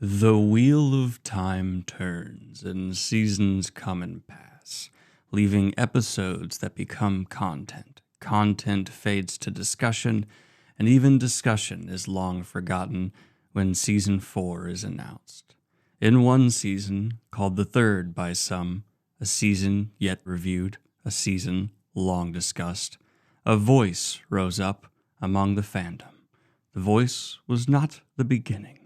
The wheel of time turns and seasons come and pass, leaving episodes that become content. Content fades to discussion, and even discussion is long forgotten when season 4 is announced. In one season, called the third by some, a season yet reviewed, a season long discussed, a voice rose up among the fandom. The voice was not the beginning.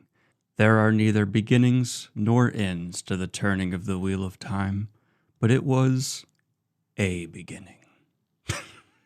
There are neither beginnings nor ends to the turning of the wheel of time, but it was a beginning.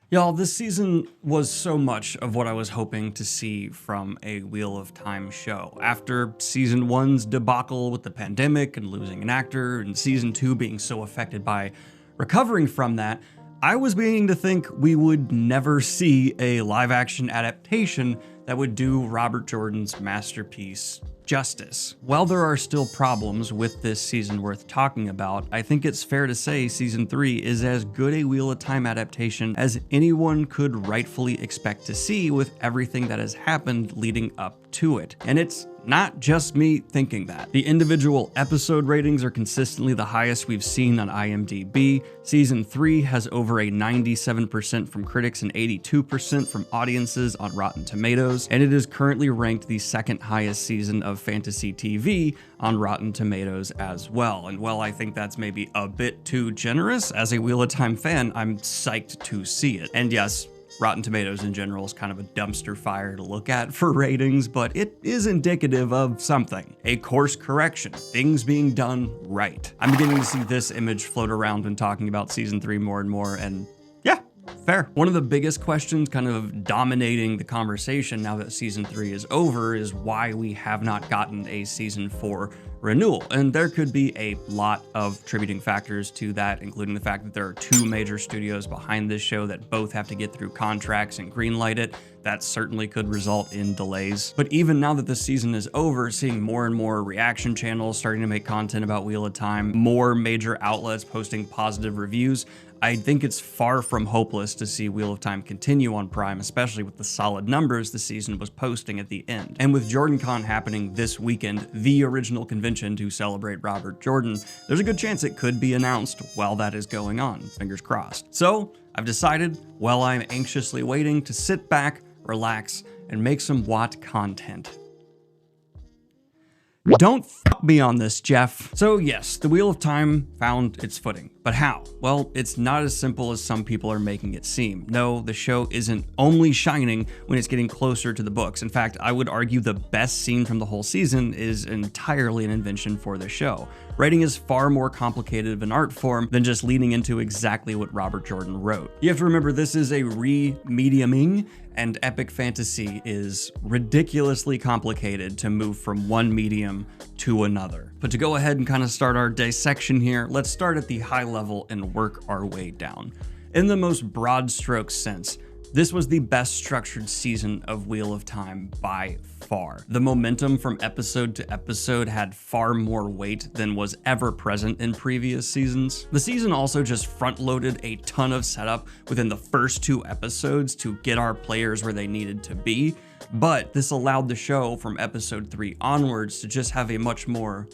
Y'all, this season was so much of what I was hoping to see from a Wheel of Time show. After season 1's debacle with the pandemic and losing an actor, and season 2 being so affected by recovering from that, I was beginning to think we would never see a live-action adaptation that would do Robert Jordan's masterpiece justice. While there are still problems with this season worth talking about, I think it's fair to say season 3 is as good a Wheel of Time adaptation as anyone could rightfully expect to see with everything that has happened leading up to it. And it's not just me thinking that. The individual episode ratings are consistently the highest we've seen on IMDb. Season 3 has over a 97% from critics and 82% from audiences on Rotten Tomatoes, and it is currently ranked the second highest season of fantasy TV on Rotten Tomatoes as well. And while I think that's maybe a bit too generous, as a Wheel of Time fan, I'm psyched to see it. And yes, Rotten Tomatoes in general is kind of a dumpster fire to look at for ratings, but it is indicative of something. A course correction, things being done right. I'm beginning to see this image float around when talking about season 3 more and more, and yeah, fair. One of the biggest questions kind of dominating the conversation now that season 3 is over is why we have not gotten a season 4 renewal. And there could be a lot of contributing factors to that, including the fact that there are 2 major studios behind this show that both have to get through contracts and greenlight it. That certainly could result in delays. But even now that the season is over, seeing more and more reaction channels starting to make content about Wheel of Time, more major outlets posting positive reviews, I think it's far from hopeless to see Wheel of Time continue on Prime, especially with the solid numbers the season was posting at the end. And with JordanCon happening this weekend, the original convention to celebrate Robert Jordan, there's a good chance it could be announced while that is going on, fingers crossed. So I've decided, while I'm anxiously waiting, to sit back, relax, and make some WOT content. Don't fuck me on this, Jeff. So yes, the Wheel of Time found its footing, but how? Well, it's not as simple as some people are making it seem. No, the show isn't only shining when it's getting closer to the books. In fact, I would argue the best scene from the whole season is entirely an invention for the show. Writing is far more complicated of an art form than just leaning into exactly what Robert Jordan wrote. You have to remember this is a re-mediuming, and epic fantasy is ridiculously complicated to move from one medium to another. But to go ahead and kind of start our dissection here, let's start at the high level and work our way down. In the most broad stroke sense, this was the best structured season of Wheel of Time by far. The momentum from episode to episode had far more weight than was ever present in previous seasons. The season also just front-loaded a ton of setup within the first 2 episodes to get our players where they needed to be, but this allowed the show from episode 3 onwards to just have a much more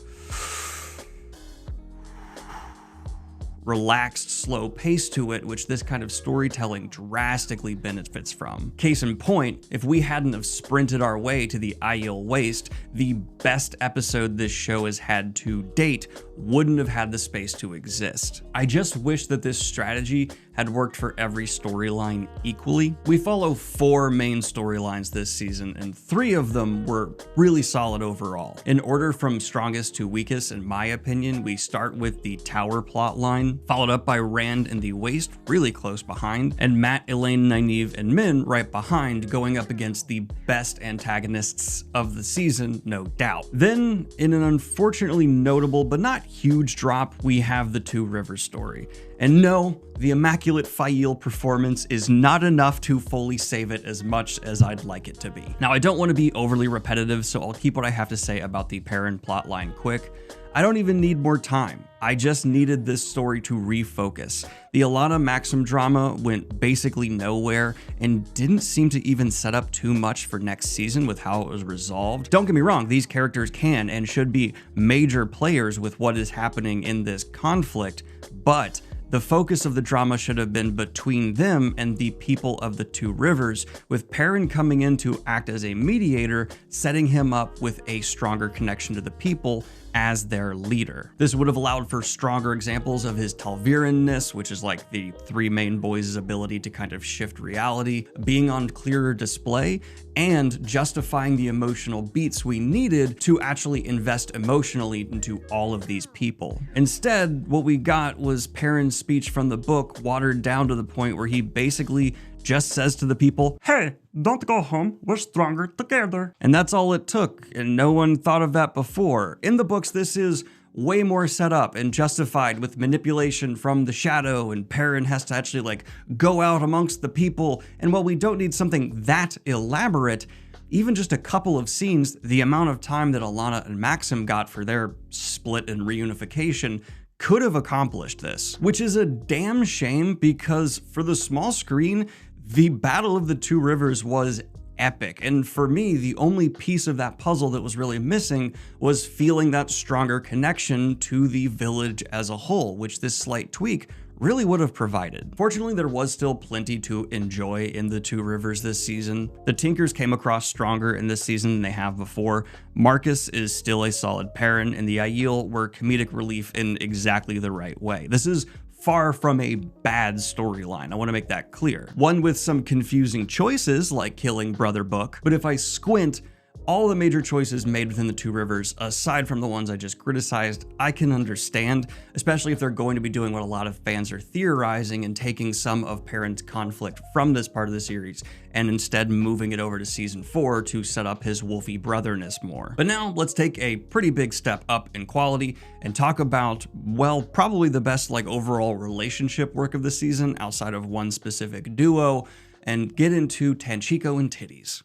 relaxed, slow pace to it, which this kind of storytelling drastically benefits from. Case in point, if we hadn't have sprinted our way to the Aiel waste, the best episode this show has had to date wouldn't have had the space to exist. I just wish that this strategy had worked for every storyline equally. We follow 4 main storylines this season, and 3 of them were really solid overall. In order from strongest to weakest, in my opinion, we start with the Tower plotline, followed up by Rand and the Waste, really close behind, and Matt, Elayne, Nyneave, and Min right behind, going up against the best antagonists of the season, no doubt. Then, in an unfortunately notable but not huge drop, we have the Two Rivers story. And no, the immaculate Aiel performance is not enough to fully save it as much as I'd like it to be. Now, I don't want to be overly repetitive, so I'll keep what I have to say about the Perrin plotline quick. I don't even need more time. I just needed this story to refocus. The Elayne Maxim drama went basically nowhere and didn't seem to even set up too much for next season with how it was resolved. Don't get me wrong, these characters can and should be major players with what is happening in this conflict, but the focus of the drama should have been between them and the people of the Two Rivers, with Perrin coming in to act as a mediator, setting him up with a stronger connection to the people as their leader. This would have allowed for stronger examples of his Talviranness, which is like the three main boys' ability to kind of shift reality, being on clearer display, and justifying the emotional beats we needed to actually invest emotionally into all of these people. Instead, what we got was Perrin's speech from the book watered down to the point where he basically just says to the people, "Hey, don't go home, we're stronger together." And that's all it took, and no one thought of that before. In the books, this is way more set up and justified with manipulation from the shadow, and Perrin has to actually like go out amongst the people. And while we don't need something that elaborate, even just a couple of scenes, the amount of time that Elayne and Maxim got for their split and reunification could have accomplished this, which is a damn shame because for the small screen, the Battle of the Two Rivers was epic. And for me, the only piece of that puzzle that was really missing was feeling that stronger connection to the village as a whole, which this slight tweak really would have provided. Fortunately, there was still plenty to enjoy in the Two Rivers this season. The Tinkers came across stronger in this season than they have before. Marcus is still a solid Perrin, and the Aiel were comedic relief in exactly the right way. This is far from a bad storyline, I want to make that clear. One with some confusing choices, like killing Brother Book, but if I squint, all the major choices made within the Two Rivers, aside from the ones I just criticized, I can understand, especially if they're going to be doing what a lot of fans are theorizing and taking some of Perrin's conflict from this part of the series and instead moving it over to season 4 to set up his wolfy brotherness more. But now let's take a pretty big step up in quality and talk about, well, probably the best like overall relationship work of the season outside of one specific duo, and get into Tanchico and Titties.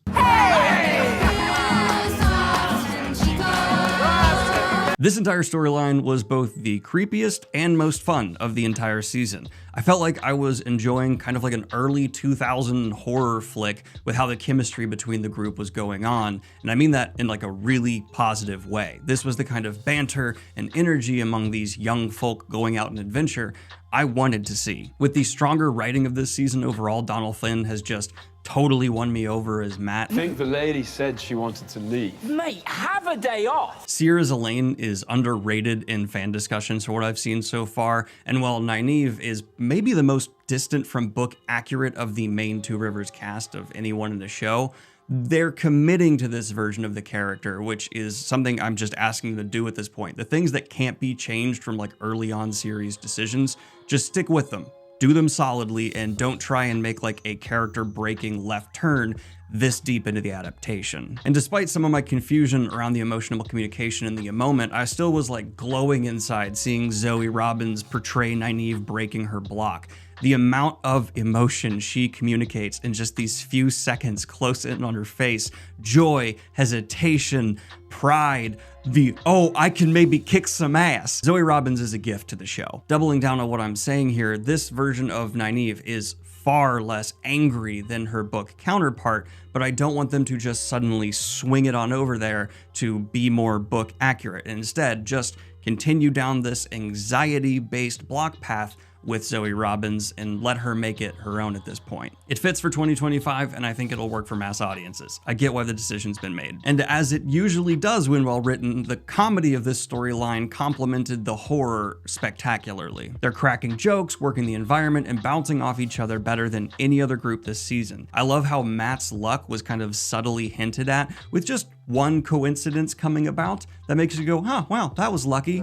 This entire storyline was both the creepiest and most fun of the entire season. I felt like I was enjoying kind of like an early 2000 horror flick with how the chemistry between the group was going on, and I mean that in like a really positive way. This was the kind of banter and energy among these young folk going out on adventure I wanted to see. With the stronger writing of this season overall, Donald Flynn has just totally won me over as Matt. I think the lady said she wanted to leave. Mate, have a day off. Sierra's Elayne is underrated in fan discussions for what I've seen so far, and while Nyneave is maybe the most distant from book accurate of the main Two Rivers cast of anyone in the show, they're committing to this version of the character, which is something I'm just asking them to do at this point. The things that can't be changed from like early on series decisions, just stick with them. Do them solidly and don't try and make like a character breaking left turn this deep into the adaptation. And despite some of my confusion around the emotional communication in the moment, I still was like glowing inside seeing Zoe Robbins portray Nyneave breaking her block. The amount of emotion she communicates in just these few seconds close in on her face, joy, hesitation, pride, the, oh, I can maybe kick some ass. Zoe Robbins is a gift to the show. Doubling down on what I'm saying here, this version of Nyneave is far less angry than her book counterpart, but I don't want them to just suddenly swing it on over there to be more book accurate. And instead, just continue down this anxiety-based block path with Zoe Robbins and let her make it her own at this point. It fits for 2025, and I think it'll work for mass audiences. I get why the decision's been made. And as it usually does when well written, the comedy of this storyline complemented the horror spectacularly. They're cracking jokes, working the environment, and bouncing off each other better than any other group this season. I love how Matt's luck was kind of subtly hinted at, with just one coincidence coming about that makes you go, huh, wow, that was lucky.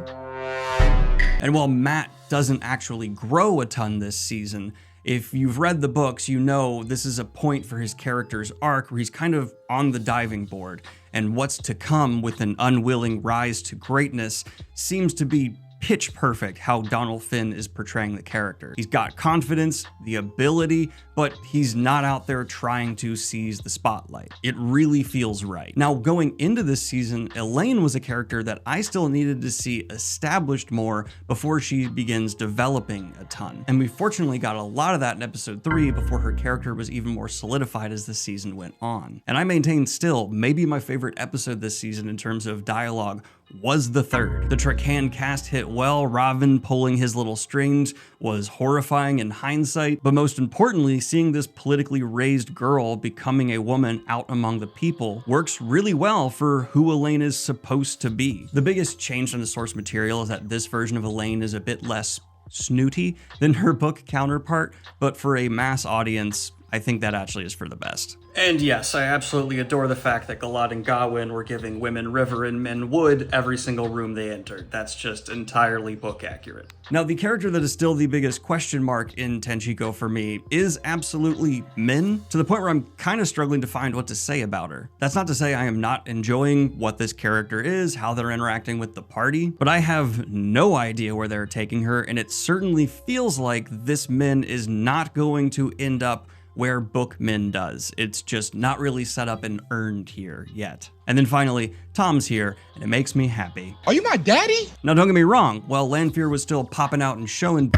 And while Matt doesn't actually grow a ton this season, if you've read the books, you know this is a point for his character's arc where he's kind of on the diving board, and what's to come with an unwilling rise to greatness seems to be pitch perfect how Donald Finn is portraying the character. He's got confidence, the ability, but he's not out there trying to seize the spotlight. It really feels right. Now, going into this season, Elayne was a character that I still needed to see established more before she begins developing a ton. And we fortunately got a lot of that in episode 3 before her character was even more solidified as the season went on. And I maintain still, maybe my favorite episode this season in terms of dialogue was the third. The Trakan cast hit well, Ravin pulling his little strings was horrifying in hindsight, but most importantly, seeing this politically raised girl becoming a woman out among the people works really well for who Elayne is supposed to be. The biggest change in the source material is that this version of Elayne is a bit less snooty than her book counterpart, but for a mass audience, I think that actually is for the best. And yes, I absolutely adore the fact that Galad and Gawain were giving women river and men wood every single room they entered. That's just entirely book accurate. Now, the character that is still the biggest question mark in Tenchiko for me is absolutely Min, to the point where I'm kind of struggling to find what to say about her. That's not to say I am not enjoying what this character is, how they're interacting with the party, but I have no idea where they're taking her, and it certainly feels like this Min is not going to end up where book Min does. It's just not really set up and earned here yet. And then finally, Tom's here, and it makes me happy. Are you my daddy? Now don't get me wrong, while Lanfear was still popping out and showing,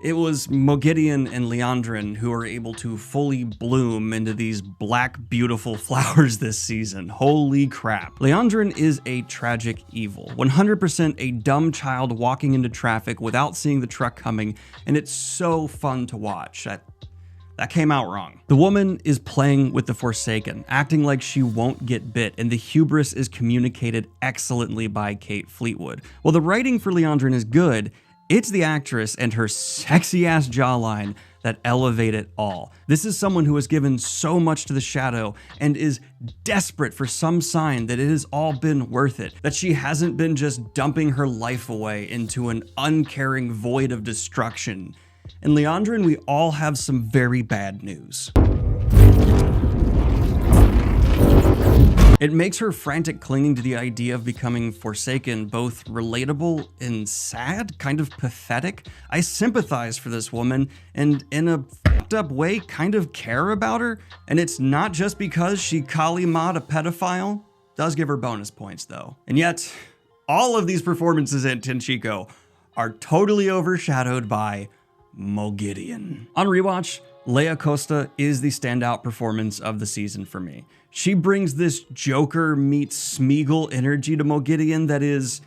it was Moghedien and Liandrin who were able to fully bloom into these black, beautiful flowers this season. Holy crap. Liandrin is a tragic evil, 100% a dumb child walking into traffic without seeing the truck coming, and it's so fun to watch. That came out wrong. The woman is playing with the Forsaken, acting like she won't get bit, and the hubris is communicated excellently by Kate Fleetwood. While the writing for Liandrin is good, it's the actress and her sexy-ass jawline that elevate it all. This is someone who has given so much to the Shadow and is desperate for some sign that it has all been worth it, that she hasn't been just dumping her life away into an uncaring void of destruction. In Liandrin, we all have some very bad news. It makes her frantic clinging to the idea of becoming Forsaken both relatable and sad, kind of pathetic. I sympathize for this woman and in a fucked up way kind of care about her. And it's not just because she Kali Ma'd a pedophile. Does give her bonus points though. And yet, all of these performances in Tenchiko are totally overshadowed by Moghedien. On rewatch, Leia Costa is the standout performance of the season for me. She brings this Joker meets Smeagol energy to Moghedien that is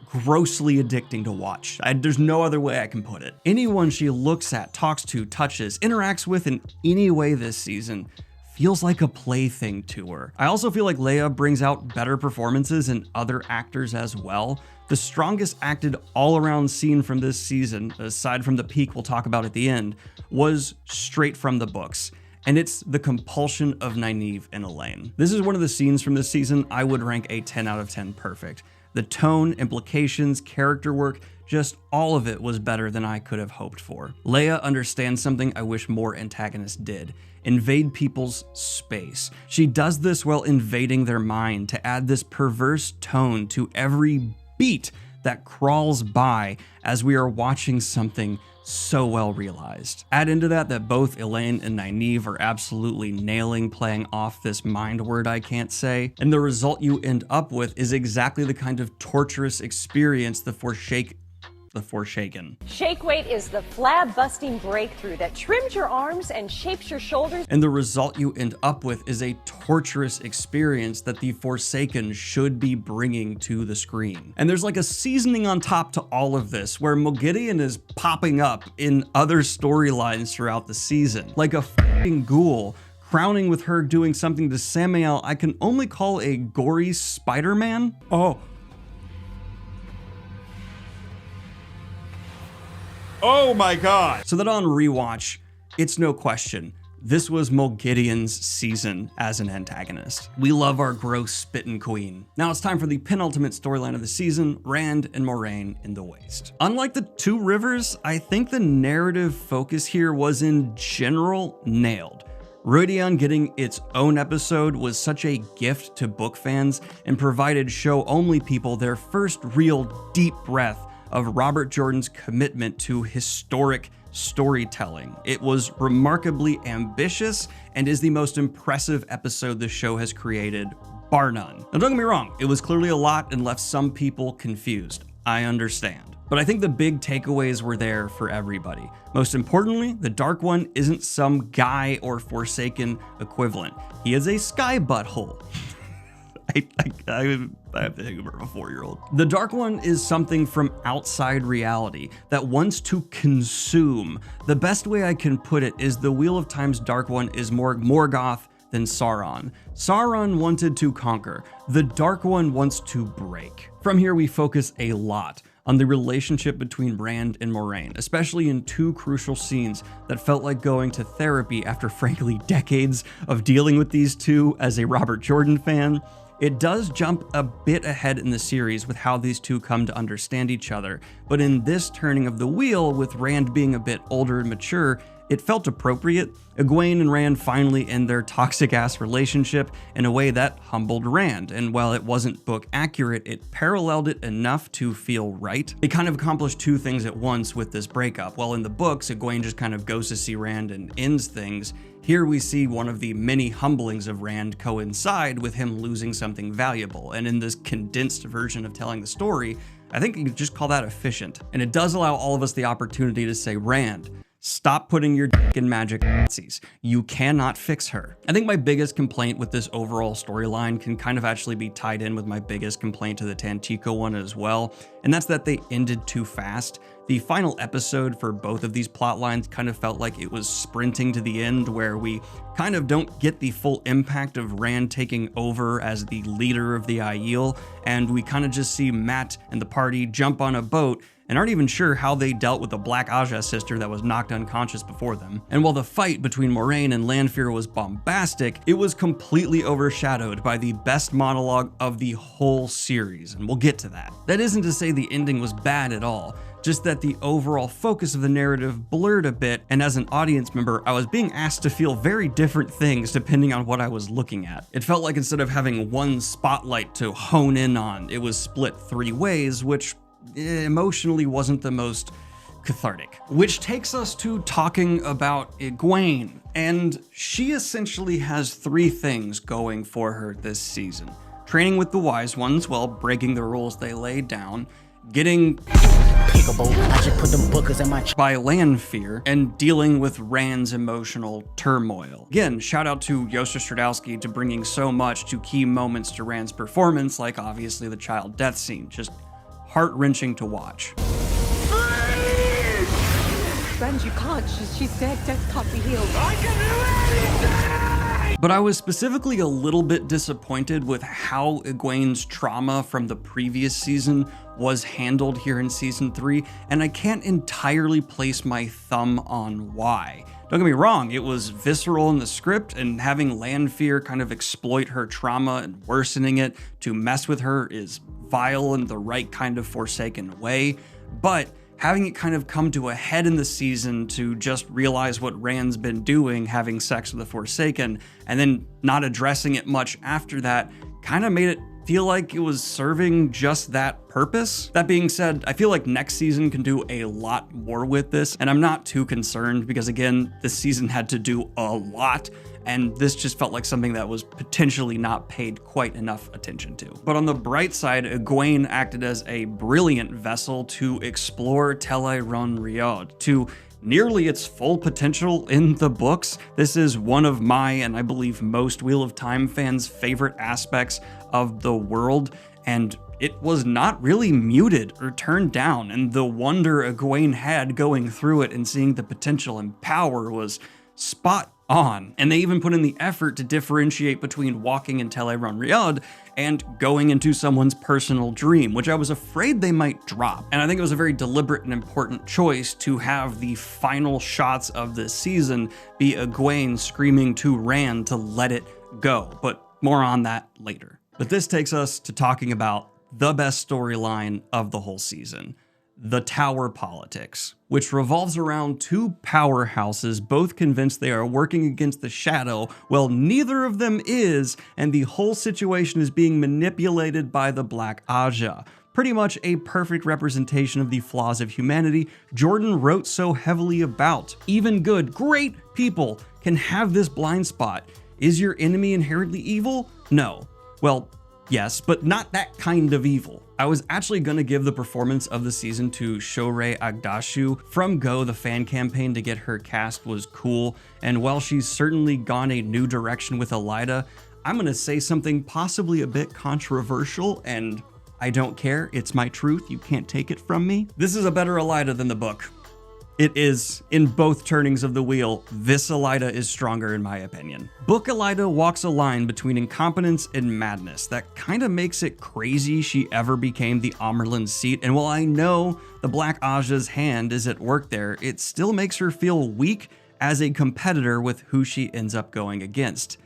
grossly addicting to watch. There's no other way I can put it. Anyone she looks at, talks to, touches, interacts with in any way this season feels like a plaything to her. I also feel like Leia brings out better performances in other actors as well. The strongest acted all-around scene from this season, aside from the peak we'll talk about at the end, was straight from the books. And it's the compulsion of Nyneave and Elayne. This is one of the scenes from this season I would rank a 10 out of 10 perfect. The tone, implications, character work, just all of it was better than I could have hoped for. Leia understands something I wish more antagonists did: invade people's space. She does this while invading their mind to add this perverse tone to every beat that crawls by as we are watching something so well realized. Add into that both Elayne and Nyneave are absolutely nailing playing off this mind word I can't say, and the result you end up with is exactly the kind of torturous experience the Forsaken. Shake weight is the flab-busting breakthrough that trims your arms and shapes your shoulders. And the result you end up with is a torturous experience that the Forsaken should be bringing to the screen. And there's like a seasoning on top to all of this, where Moghedien is popping up in other storylines throughout the season, like a f***ing ghoul, crowning with her doing something to Samael I can only call a gory Spider-Man. Oh my god! So that on rewatch, it's no question, this was Moghedien's season as an antagonist. We love our gross spittin' queen. Now it's time for the penultimate storyline of the season, Rand and Moraine in the Waste. Unlike the Two Rivers, I think the narrative focus here was in general nailed. Rhuideon getting its own episode was such a gift to book fans and provided show-only people their first real deep breath of Robert Jordan's commitment to historic storytelling. It was remarkably ambitious and is the most impressive episode the show has created, bar none. Now don't get me wrong, it was clearly a lot and left some people confused. I understand. But I think the big takeaways were there for everybody. Most importantly, the Dark One isn't some guy or Forsaken equivalent. He is a sky butthole. I have the humor of a 4-year-old. The Dark One is something from outside reality that wants to consume. The best way I can put it is the Wheel of Time's Dark One is more Morgoth than Sauron. Sauron wanted to conquer. The Dark One wants to break. From here, we focus a lot on the relationship between Rand and Moiraine, especially in 2 crucial scenes that felt like going to therapy after frankly decades of dealing with these two as a Robert Jordan fan. It does jump a bit ahead in the series with how these two come to understand each other, but in this turning of the wheel, with Rand being a bit older and mature, it felt appropriate. Egwene and Rand finally end their toxic-ass relationship in a way that humbled Rand, and while it wasn't book accurate, it paralleled it enough to feel right. They kind of accomplished 2 things at once with this breakup. While in the books, Egwene just kind of goes to see Rand and ends things, here we see one of the many humblings of Rand coincide with him losing something valuable, and in this condensed version of telling the story, I think you could just call that efficient. And it does allow all of us the opportunity to say, Rand, stop putting your dick in magic Nazis. You cannot fix her. I think my biggest complaint with this overall storyline can kind of actually be tied in with my biggest complaint to the Tantico one as well, and that's that they ended too fast. The final episode for both of these plot lines kind of felt like it was sprinting to the end, where we kind of don't get the full impact of Rand taking over as the leader of the Aiel, and we kind of just see Mat and the party jump on a boat and aren't even sure how they dealt with the Black Aja sister that was knocked unconscious before them. And while the fight between Moiraine and Lanfear was bombastic, it was completely overshadowed by the best monologue of the whole series, and we'll get to that. That isn't to say the ending was bad at all, just that the overall focus of the narrative blurred a bit, and as an audience member, I was being asked to feel very different things depending on what I was looking at. It felt like instead of having one spotlight to hone in on, it was split 3 ways, which emotionally wasn't the most cathartic. Which takes us to talking about Egwene, and she essentially has 3 things going for her this season. Training with the Wise Ones while breaking the rules they laid down, getting by Lanfear, and dealing with Rand's emotional turmoil. Again, shout out to Josef Stradowski to bringing so much to key moments to Rand's performance, like obviously the child death scene. Just heart-wrenching to watch. Rand, you can't. She's dead. Death can't be healed. I can do anything! But I was specifically a little bit disappointed with how Egwene's trauma from the previous season was handled here in season 3, and I can't entirely place my thumb on why. Don't get me wrong, it was visceral in the script, and having Lanfear kind of exploit her trauma and worsening it to mess with her is vile in the right kind of Forsaken way, but having it kind of come to a head in the season to just realize what Rand's been doing, having sex with the Forsaken, and then not addressing it much after that, kind of made it feel like it was serving just that purpose. That being said, I feel like next season can do a lot more with this, and I'm not too concerned because again, this season had to do a lot, and this just felt like something that was potentially not paid quite enough attention to. But on the bright side, Egwene acted as a brilliant vessel to explore Elayne to nearly its full potential in the books. This is one of my, and I believe most Wheel of Time fans' favorite aspects of the world, and it was not really muted or turned down, and the wonder Egwene had going through it and seeing the potential and power was spot on. And they even put in the effort to differentiate between walking in Elayne and going into someone's personal dream, which I was afraid they might drop. And I think it was a very deliberate and important choice to have the final shots of this season be Egwene screaming to Rand to let it go, but more on that later. But this takes us to talking about the best storyline of the whole season, the tower politics, which revolves around two powerhouses both convinced they are working against the shadow. Well, neither of them is, and the whole situation is being manipulated by the Black Aja. Pretty much a perfect representation of the flaws of humanity Jordan wrote so heavily about. Even good, great people can have this blind spot. Is your enemy inherently evil? No. Well, yes, but not that kind of evil. I was actually gonna give the performance of the season to Shohreh Aghdashloo. From Go, the fan campaign to get her cast was cool, and while she's certainly gone a new direction with Elaida, I'm gonna say something possibly a bit controversial, and I don't care, it's my truth, you can't take it from me. This is a better Elaida than the book. It is. In both turnings of the wheel, this Elaida is stronger in my opinion. Book Elaida walks a line between incompetence and madness that kind of makes it crazy she ever became the Amerlin seat, and while I know the Black Aja's hand is at work there, it still makes her feel weak as a competitor with who she ends up going against.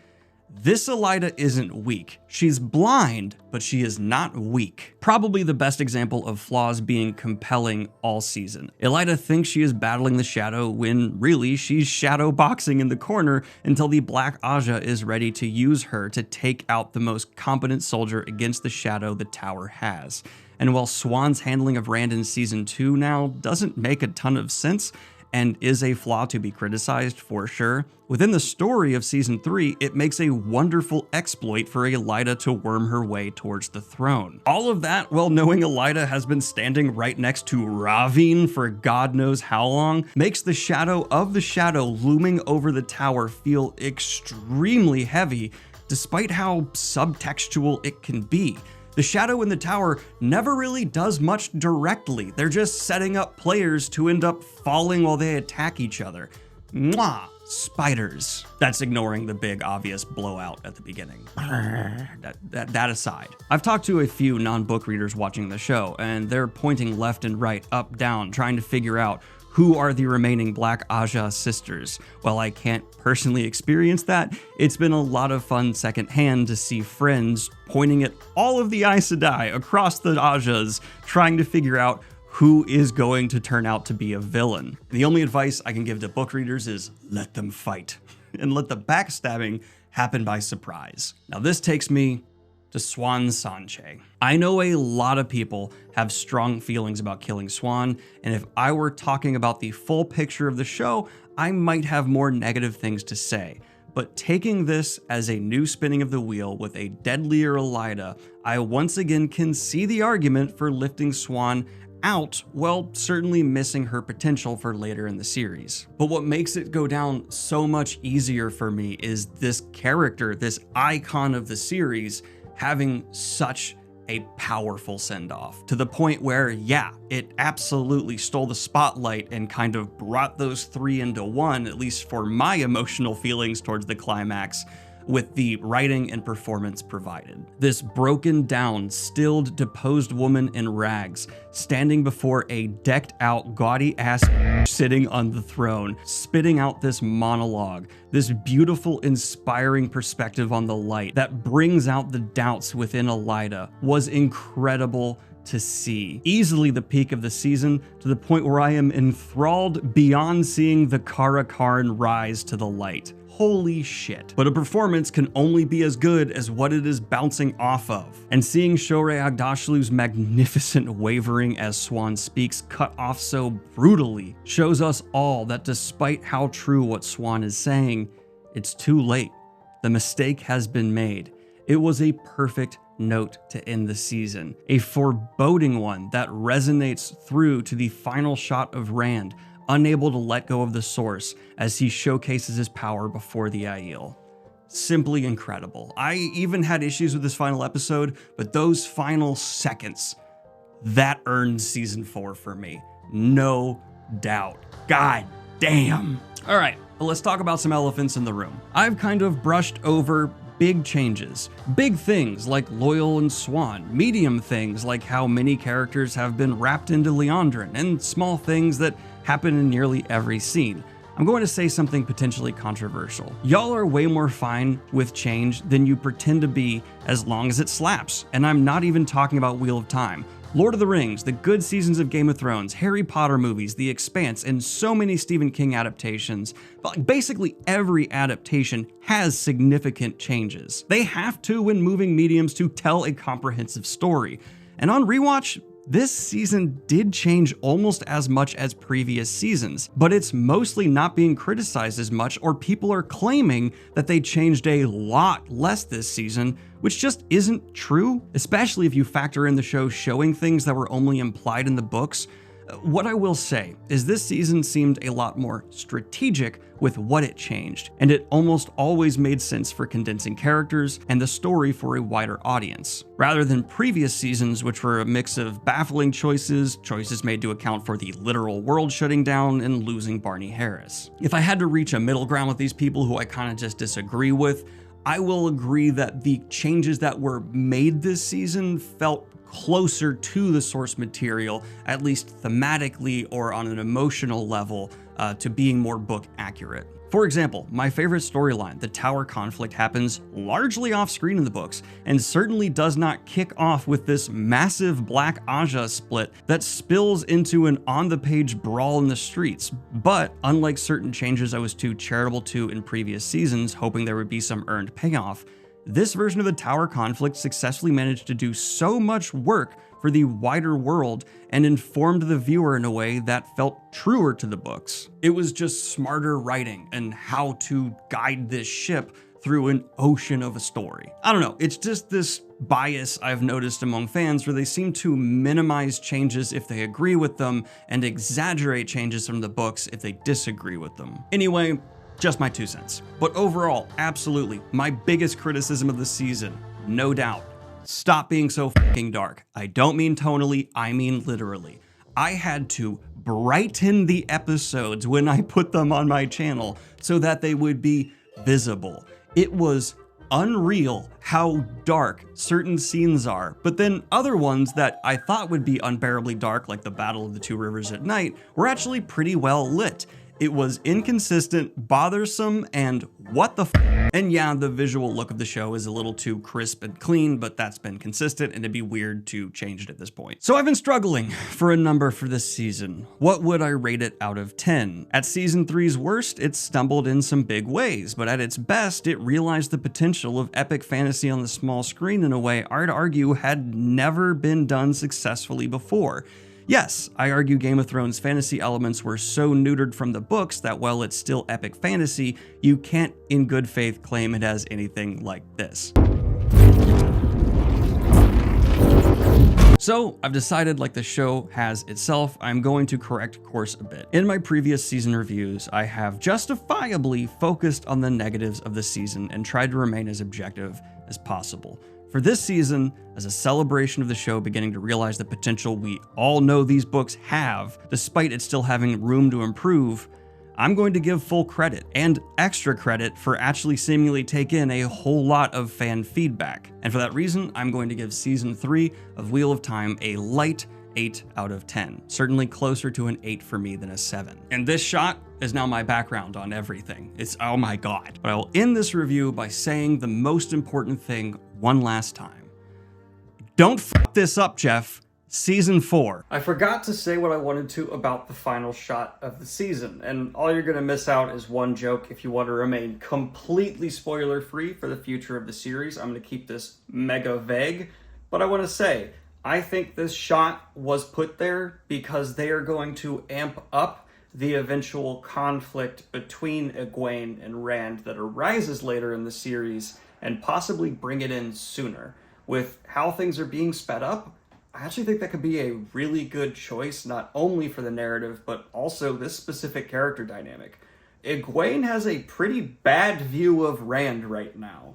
This Elaida isn't weak. She's blind, but she is not weak. Probably the best example of flaws being compelling all season. Elaida thinks she is battling the shadow when really she's shadow boxing in the corner until the Black Aja is ready to use her to take out the most competent soldier against the shadow the tower has. And while Swan's handling of Rand in season 2 now doesn't make a ton of sense, and is a flaw to be criticized for sure, within the story of season 3, it makes a wonderful exploit for Elaida to worm her way towards the throne. All of that while knowing Elaida has been standing right next to Ravine for God knows how long, makes the shadow of the shadow looming over the tower feel extremely heavy, despite how subtextual it can be. The shadow in the tower never really does much directly. They're just setting up players to end up falling while they attack each other. Mwah! Spiders. That's ignoring the big obvious blowout at the beginning. That aside. I've talked to a few non-book readers watching the show, and they're pointing left and right, up, down, trying to figure out who are the remaining Black Aja sisters. While I can't personally experience that, it's been a lot of fun secondhand to see friends pointing at all of the Aes Sedai across the Ajas, trying to figure out who is going to turn out to be a villain. The only advice I can give to book readers is let them fight, and let the backstabbing happen by surprise. Now this takes me to Siuan Sanche. I know a lot of people have strong feelings about killing Siuan, and if I were talking about the full picture of the show, I might have more negative things to say. But taking this as a new spinning of the wheel with a deadlier Elaida, I once again can see the argument for lifting Siuan out, while certainly missing her potential for later in the series. But what makes it go down so much easier for me is this character, this icon of the series, having such a powerful send-off, to the point where, yeah, it absolutely stole the spotlight and kind of brought those three into one, at least for my emotional feelings towards the climax, with the writing and performance provided. This broken down, stilled, deposed woman in rags, standing before a decked out, gaudy ass sitting on the throne, spitting out this monologue, this beautiful, inspiring perspective on the light that brings out the doubts within Elaida, was incredible to see. Easily the peak of the season, to the point where I am enthralled beyond seeing the Kara Karn rise to the light. Holy shit. But a performance can only be as good as what it is bouncing off of. And seeing Shohreh Aghdashloo's magnificent wavering as Siuan speaks cut off so brutally shows us all that despite how true what Siuan is saying, it's too late. The mistake has been made. It was a perfect note to end the season, a foreboding one that resonates through to the final shot of Rand, unable to let go of the source as he showcases his power before the Aiel. Simply incredible. I even had issues with this final episode, but those final seconds, that earned season 4 for me. No doubt. God damn. All right, but let's talk about some elephants in the room. I've kind of brushed over big changes. Big things like Loyal and Siuan, medium things like how many characters have been wrapped into Liandrin, and small things that happen in nearly every scene. I'm going to say something potentially controversial. Y'all are way more fine with change than you pretend to be as long as it slaps. And I'm not even talking about Wheel of Time. Lord of the Rings, the good seasons of Game of Thrones, Harry Potter movies, The Expanse, and so many Stephen King adaptations, but basically every adaptation has significant changes. They have to when moving mediums to tell a comprehensive story. And on rewatch, this season did change almost as much as previous seasons, but it's mostly not being criticized as much, or people are claiming that they changed a lot less this season, which just isn't true, especially if you factor in the show showing things that were only implied in the books. What I will say is this season seemed a lot more strategic with what it changed, and it almost always made sense for condensing characters and the story for a wider audience, rather than previous seasons which were a mix of baffling choices made to account for the literal world shutting down, and losing Barney Harris. If I had to reach a middle ground with these people who I kind of just disagree with, I will agree that the changes that were made this season felt closer to the source material, at least thematically or on an emotional level, to being more book accurate. For example, my favorite storyline, the Tower conflict, happens largely off screen in the books, and certainly does not kick off with this massive Black Aja split that spills into an on-the-page brawl in the streets. But unlike certain changes I was too charitable to in previous seasons, hoping there would be some earned payoff, this version of the Tower conflict successfully managed to do so much work for the wider world and informed the viewer in a way that felt truer to the books. It was just smarter writing and how to guide this ship through an ocean of a story. I don't know, it's just this bias I've noticed among fans where they seem to minimize changes if they agree with them and exaggerate changes from the books if they disagree with them. Anyway, just my 2 cents. But overall, absolutely, my biggest criticism of the season, no doubt, stop being so fucking dark. I don't mean tonally, I mean literally. I had to brighten the episodes when I put them on my channel so that they would be visible. It was unreal how dark certain scenes are, but then other ones that I thought would be unbearably dark, like the Battle of the Two Rivers at night, were actually pretty well lit. It was inconsistent, bothersome, and what the f***. And yeah, the visual look of the show is a little too crisp and clean, but that's been consistent, and it'd be weird to change it at this point. So I've been struggling for a number for this season. What would I rate it out of 10? At season 3's worst, it stumbled in some big ways, but at its best, it realized the potential of epic fantasy on the small screen in a way I'd argue had never been done successfully before. Yes, I argue Game of Thrones fantasy elements were so neutered from the books that while it's still epic fantasy, you can't in good faith claim it has anything like this. So I've decided, like the show has itself, I'm going to correct course a bit. In my previous season reviews, I have justifiably focused on the negatives of the season and tried to remain as objective as possible. For this season, as a celebration of the show beginning to realize the potential we all know these books have, despite it still having room to improve, I'm going to give full credit and extra credit for actually seemingly take in a whole lot of fan feedback. And for that reason, I'm going to give season 3 of Wheel of Time a light 8 out of 10. Certainly closer to an 8 for me than a 7. And this shot is now my background on everything. It's oh my god. But I will end this review by saying the most important thing one last time. Don't fuck this up, Jeff. Season 4. I forgot to say what I wanted to about the final shot of the season, and all you're gonna miss out is one joke if you want to remain completely spoiler-free for the future of the series. I'm gonna keep this mega vague, but I want to say, I think this shot was put there because they are going to amp up the eventual conflict between Egwene and Rand that arises later in the series and possibly bring it in sooner. With how things are being sped up, I actually think that could be a really good choice, not only for the narrative, but also this specific character dynamic. Egwene has a pretty bad view of Rand right now.